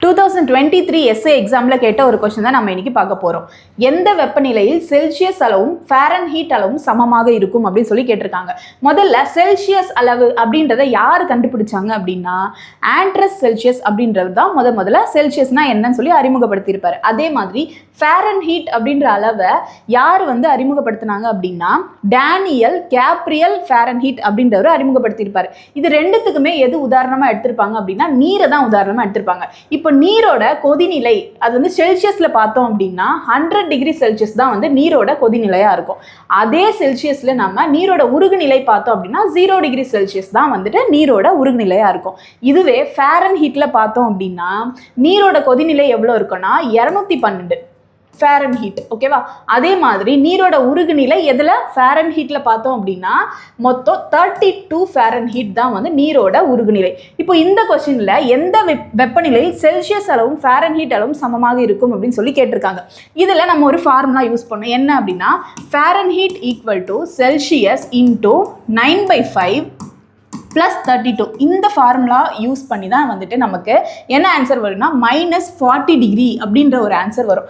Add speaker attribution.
Speaker 1: 2023 S A எக்ஸாமில் கேட்ட ஒரு கொஸ்டின் தான் நம்ம இன்னைக்கு பார்க்க போகிறோம். எந்த வெப்பநிலையில் செல்சியஸ் அளவும் ஃபாரன்ஹீட் அளவும் சமமாக இருக்கும் அப்படின்னு சொல்லி கேட்டிருக்காங்க. முதல்ல செல்சியஸ் அளவு அப்படின்றத யார் கண்டுபிடிச்சாங்க அப்படின்னா ஆண்ட்ரஸ் செல்சியஸ் அப்படின்றது தான் முதல்ல செல்சியஸ்னா என்னன்னு சொல்லி அறிமுகப்படுத்தியிருப்பாரு. அதே மாதிரி ஃபாரன்ஹீட் அப்படின்ற அளவை யார் அறிமுகப்படுத்தினாங்க அப்படின்னா டேனியல் கேப்ரியல் ஃபாரன்ஹீட் அப்படின்றவர் அறிமுகப்படுத்தியிருப்பாரு. இது ரெண்டுத்துக்குமே எது உதாரணமாக எடுத்திருப்பாங்க அப்படின்னா நீரை தான் உதாரணமாக எடுத்திருப்பாங்க. இப்போ நீரோட கொதிநிலை அது செல்சியஸ்ல பார்த்தோம் அப்படின்னா 100 டிகிரி செல்சியஸ் தான் நீரோட கொதிநிலையா இருக்கும். அதே செல்சியஸ்ல நம்ம நீரோட உருகுநிலை பார்த்தோம் அப்படின்னா 0 டிகிரி செல்சியஸ் தான் நீரோட உருகுநிலையா இருக்கும். இதுவே ஃபாரன்ஹீட்ல பார்த்தோம் அப்படின்னா நீரோட கொதிநிலை எவ்வளோ இருக்குன்னா 212 ஃபாரன்ஹீட். ஓகேவா? அதே மாதிரி நீரோட உருகுநிலை எதில் ஃபாரன்ஹீட்டில் பார்த்தோம் அப்படின்னா மொத்தம் 32 ஃபாரன்ஹீட் தான் நீரோட உருகுநிலை. இப்போ இந்த கொஸ்டினில் எந்த வெப்பநிலையில் செல்சியஸ் அளவும் ஃபாரன்ஹீட் அளவும் சமமாக இருக்கும் அப்படின்னு சொல்லி கேட்டிருக்காங்க. இதில் நம்ம ஒரு ஃபார்முலா யூஸ் பண்ணோம். என்ன அப்படின்னா Fahrenheit equal to Celsius into 9/5 + 32. இந்த ஃபார்முலா யூஸ் பண்ணி தான் நமக்கு என்ன ஆன்சர் வரும்னா -40 டிகிரி அப்படின்ற ஒரு ஆன்சர் வரும்.